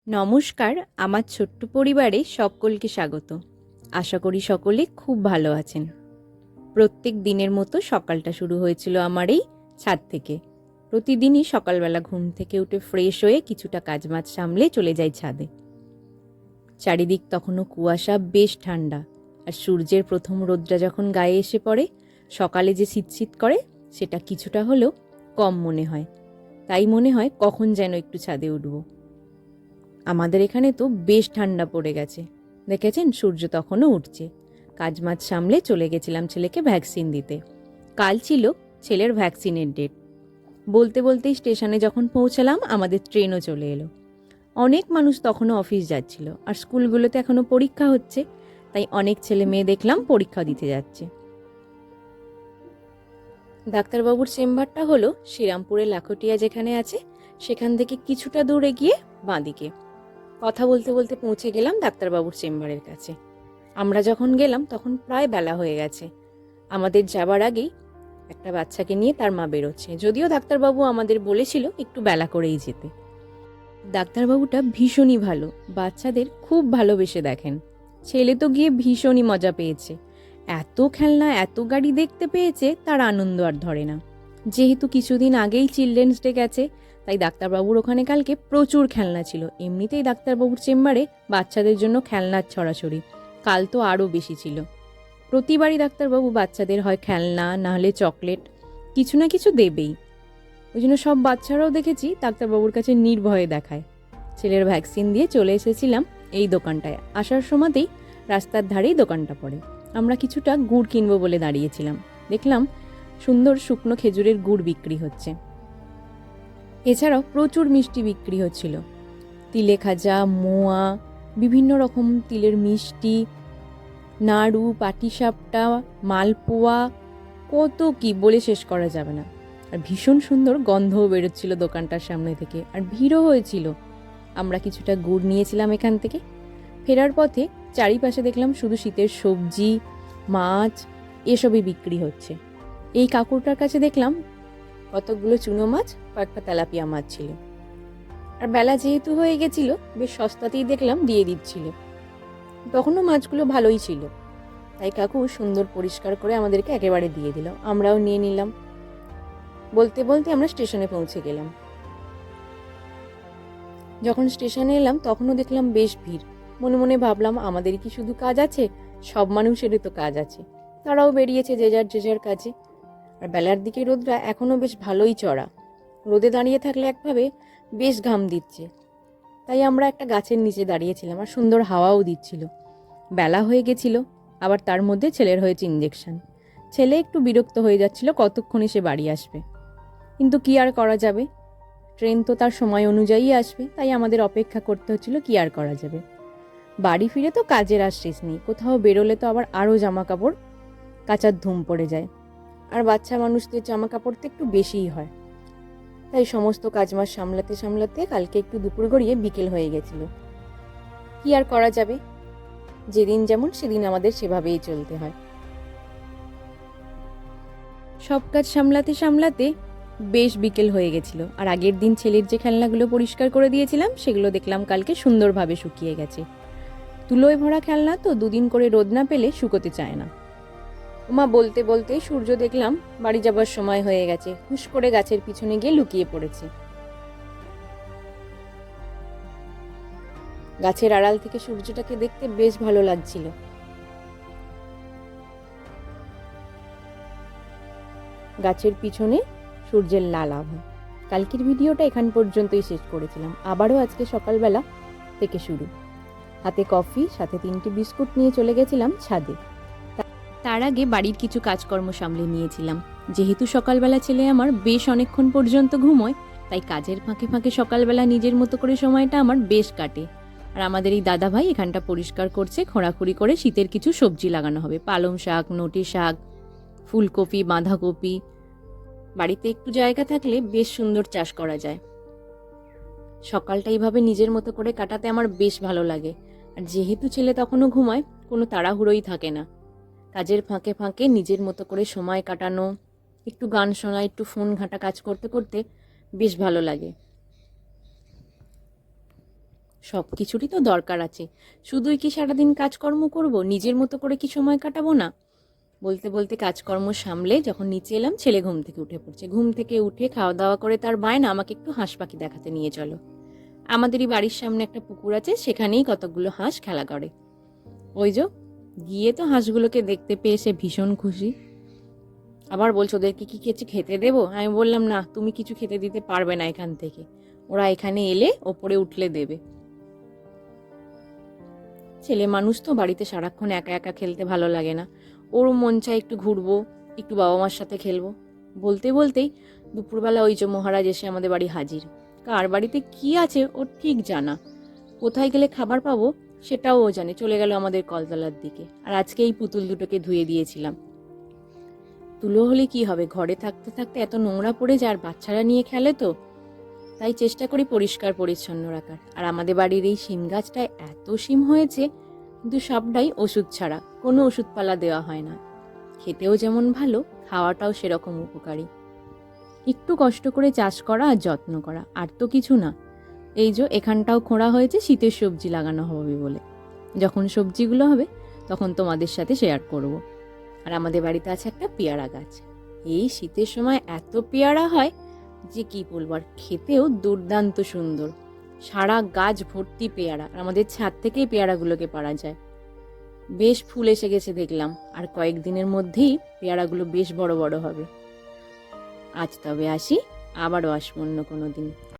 নমস্কার, আমার ছোট্ট পরিবারে সকলকে স্বাগত। আশা করি সকলে খুব ভালো আছেন। প্রত্যেক দিনের মতো সকালটা শুরু হয়েছিল আমার এই ছাদ থেকে। প্রতিদিনই সকালবেলা ঘুম থেকে উঠে ফ্রেশ হয়ে কিছুটা কাজবাজ সামলে চলে যাই ছাদে। চারিদিক তখনও কুয়াশা, বেশ ঠান্ডা, আর সূর্যের প্রথম রোদটা যখন গায়ে এসে পড়ে সকালে যে শীত করে সেটা কিছুটা হলেও কম মনে হয়। তাই মনে হয় কখন যেন একটু ছাদে উঠব। আমাদের এখানে তো বেশ ঠান্ডা পড়ে গেছে। দেখেছেন, সূর্য তখনও উঠছে। কাজমাজ সামলে চলে গেছিলাম ছেলেকে ভ্যাকসিন দিতে। কাল ছিল ছেলের ভ্যাকসিনের ডেট। বলতে বলতেই স্টেশনে যখন পৌঁছালাম আমাদের ট্রেনও চলে এলো। অনেক মানুষ তখনও অফিস যাচ্ছিল, আর স্কুলগুলোতে এখনও পরীক্ষা হচ্ছে, তাই অনেক ছেলে মেয়ে দেখলাম পরীক্ষা দিতে যাচ্ছে। ডাক্তারবাবুর চেম্বারটা হলো শ্রীরামপুরে লাখটিয়া যেখানে আছে সেখান থেকে কিছুটা দূরে গিয়ে বাঁদিকে। কথা বলতে বলতে পৌঁছে গেলাম ডাক্তারবাবুর চেম্বারের কাছে। আমরা যখন গেলাম তখন প্রায় বেলা হয়ে গেছে। আমাদের যাবার আগেই একটা বাচ্চাকে নিয়ে তার মা বেরোচ্ছে, যদিও ডাক্তারবাবু আমাদের বলেছিল একটু বেলা করেই যেতে। ডাক্তারবাবুটা ভীষণই ভালো, বাচ্চাদের খুব ভালোবেসে দেখেন। ছেলে তো গিয়ে ভীষণই মজা পেয়েছে। এত খেলনা, এত গাড়ি দেখতে পেয়েছে, তার আনন্দ আর ধরে না। যেহেতু কিছুদিন আগেই চিলড্রেন্স ডে গেছে, তাই ডাক্তারবাবুর ওখানে কালকে প্রচুর খেলনা ছিল। এমনিতেই ডাক্তারবাবুর চেম্বারে বাচ্চাদের জন্য খেলনার ছড়াছড়ি, কাল তো আরও বেশি ছিল। প্রতিবারই ডাক্তারবাবু বাচ্চাদের হয় খেলনা, না হলে চকলেট, কিছু না কিছু দেবেই। ওই জন্য সব বাচ্চারাও দেখেছি ডাক্তারবাবুর কাছে নির্ভয়ে দেখায়। ছেলের ভ্যাকসিন দিয়ে চলে এসেছিলাম এই দোকানটায়। আসার সময়তেই রাস্তার ধারেই দোকানটা পড়ে। আমরা কিছুটা গুড় কিনবো বলে দাঁড়িয়েছিলাম। দেখলাম সুন্দর শুকনো খেজুরের গুড় বিক্রি হচ্ছে। এছাড়াও প্রচুর মিষ্টি বিক্রি হচ্ছিল। তিলে খাজা, মোয়া, বিভিন্ন রকম তিলের মিষ্টি, নাড়ু, পাটিসাপটা, মালপোয়া, কত কি বলে শেষ করা যাবে না। আর ভীষণ সুন্দর গন্ধও বেরোচ্ছিল দোকানটার সামনে থেকে, আর ভিড়ও হয়েছিল। আমরা কিছুটা গুড় নিয়েছিলাম এখান থেকে। ফেরার পথে চারিপাশে দেখলাম শুধু শীতের সবজি, মাছ এসবই বিক্রি হচ্ছে। এই কাকুরটার কাছে দেখলাম কতগুলো চুনো মাছ, কয়েকটা তেলাপিয়া মাছ ছিল। আর বেলা যেহেতু হয়ে গেছিল, বেশ সস্তাতেই দেখলাম দিয়ে দিচ্ছিল। তখনও মাছগুলো ভালোই ছিল, তাই কাকু সুন্দর পরিষ্কার করে আমাদেরকে একেবারে দিয়ে দিল। আমরাও নিয়ে নিলাম। বলতে বলতে আমরা স্টেশনে পৌঁছে গেলাম। যখন স্টেশনে এলাম তখনও দেখলাম বেশ ভিড়। মনে মনে ভাবলাম আমাদের কি শুধু কাজ আছে? সব মানুষেরই তো কাজ আছে। তারাও বেরিয়েছে যে যার কাজে। আর বেলার দিকে রোদটা এখনো বেশ ভালোই চড়া। রোদে দাঁড়িয়ে থাকলে একভাবে বেশ ঘাম দিচ্ছে। তাই আমরা একটা গাছের নিচে দাঁড়িয়েছিলাম, আর সুন্দর হাওয়াও দিচ্ছিল। বেলা হয়ে গেছিল, আবার তার মধ্যে ছেলের হয়েছে ইঞ্জেকশন। ছেলে একটু বিরক্ত হয়ে যাচ্ছিল কতক্ষণে সে বাড়ি আসবে, কিন্তু কি আর করা যাবে, ট্রেন তো তার সময় অনুযায়ী আসবে, তাই আমাদের অপেক্ষা করতে হচ্ছিল। কি আর করা যাবে। বাড়ি ফিরে তো কাজের আর শেষ নেই। কোথাও বেরোলে তো আবার আরও জামা কাপড় কাচার ধুম পড়ে যায়, আর বাচ্চা মানুষদের জামা কাপড় তো একটু বেশিই হয়। তাই সমস্ত কাজমাজ সামলাতে সামলাতে কালকে একটু দুপুর গড়িয়ে বিকেল হয়ে গেছিল। কি আর করা যাবে, যেদিন যেমন সেদিন আমাদের সেভাবেই চলতে হয়। সব কাজ সামলাতে সামলাতে বেশ বিকেল হয়ে গেছিল। আর আগের দিন ছেলের যে খেলনাগুলো পরিষ্কার করে দিয়েছিলাম সেগুলো দেখলাম কালকে সুন্দরভাবে শুকিয়ে গেছে। তুলোয় ভরা খেলনা তো দুদিন করে রোদ না পেলে শুকোতে চায় না। মা বলতে বলতে সূর্য দেখলাম বাড়ি যাবার সময় হয়ে গেছে। হুশ করে গাছের পিছনে গিয়ে লুকিয়ে পড়েছে। গাছের আড়াল থেকে সূর্যটাকে দেখতে বেশ ভালো লাগছিল। গাছের পিছনে সূর্যের লাল আভা। কালকের ভিডিওটা এখান পর্যন্তই শেষ করেছিলাম। আবারও আজকে সকালবেলা থেকে শুরু। হাতে কফি, সাথে 3টি বিস্কুট নিয়ে চলে গেছিলাম ছাদে। তার আগে বাড়ির কিছু কাজকর্ম সামলে নিয়েছিলাম। যেহেতু সকালবেলা ছেলে আমার বেশ অনেকক্ষণ পর্যন্ত ঘুমোয়, তাই কাজের ফাঁকে ফাঁকে সকালবেলা নিজের মতো করে সময়টা আমার বেশ কাটে। আর আমাদের এই দাদা ভাই এখানটা পরিষ্কার করছে। খোঁড়াখুড়ি করে শীতের কিছু সবজি লাগানো হবে। পালং শাক, নটি শাক, ফুলকপি, বাঁধাকপি। বাড়িতে একটু জায়গা থাকলে বেশ সুন্দর চাষ করা যায়। সকালটা এইভাবে নিজের মতো করে কাটাতে আমার বেশ ভালো লাগে। আর যেহেতু ছেলে তখনও ঘুমায়, কোনো তাড়াহুড়োই থাকে না। কাজের ফাঁকে ফাঁকে নিজের মতো করে সময় কাটানো, একটু গান শোনা, একটু ফোন ঘাঁটা কাজ করতে করতে বেশ ভালো লাগে। সব কিছুরই তো দরকার আছে, শুধুই কি সারাদিন কাজকর্ম করব, নিজের মতো করে কি সময় কাটাবো না? বলতে বলতে কাজকর্ম সামলে যখন নিচে এলাম, ছেলে ঘুম থেকে উঠে পড়ছে। ঘুম থেকে উঠে খাওয়া দাওয়া করে তার বায়না আমাকে একটু হাঁস পাখি দেখাতে নিয়ে চলো। আমাদেরই বাড়ির সামনে একটা পুকুর আছে, সেখানেই কতগুলো হাঁস খেলা করে। ওই যে গিয়ে তো হাঁসগুলোকে দেখতে পেয়ে সে ভীষণ খুশি। আবার বলছো ওদেরকে কি কিছু খেতে দেবো? আমি বললাম না, তুমি কিছু খেতে দিতে পারবে না এখান থেকে, ওরা এখানে এলে ওপরে উঠলে দেবে। ছেলে মানুষ তো, বাড়িতে সারাক্ষণ একা একা খেলতে ভালো লাগে না, ওরও মন চায় একটু ঘুরবো, একটু বাবা মার সাথে খেলবো। বলতে বলতেই দুপুরবেলা ওই যে মহারাজ এসে আমাদের বাড়ি হাজির। কার বাড়িতে কি আছে ওর ঠিক জানা, কোথায় গেলে খাবার পাবো সেটাও ও জানে। চলে গেল আমাদের কলতলার দিকে। আর আজকে এই পুতুল দুটোকে ধুয়ে দিয়েছিলাম। তুলো হলে কি হবে, ঘরে থাকতে থাকতে এত নোংরা পড়ে যায়, আর বাচ্চারা নিয়ে খেলে তো, তাই চেষ্টা করি পরিষ্কার পরিচ্ছন্ন রাখার। আর আমাদের বাড়ির এই শিম গাছটায় এত শিম হয়েছে, কিন্তু সবটাই ওষুধ ছাড়া, কোনো ওষুধপালা দেওয়া হয় না। খেতেও যেমন ভালো, খাওয়াটাও সেরকম উপকারী। একটু কষ্ট করে চাষ করা আর যত্ন করা, আর তো কিছু না। এই যে এখানটাও খোঁড়া হয়েছে শীতের সবজি লাগানো হবে বলে। যখন সবজিগুলো হবে তখন তোমাদের সাথে শেয়ার করব। আর আমাদের বাড়িতে আছে একটা পেয়ারা গাছ। এই শীতের সময় এত পেয়ারা হয় যে কি বলবো, আর খেতেও দুর্দান্ত সুন্দর। সারা গাছ ভর্তি পেয়ারা, আর আমাদের ছাদ থেকেই পেয়ারাগুলোকে পাড়া যায়। বেশ ফুল এসে গেছে দেখলাম, আর কয়েকদিনের মধ্যেই পেয়ারাগুলো বেশ বড় বড় হবে। আজ তবে আসি, আবারও আসবো অন্য কোনো দিন।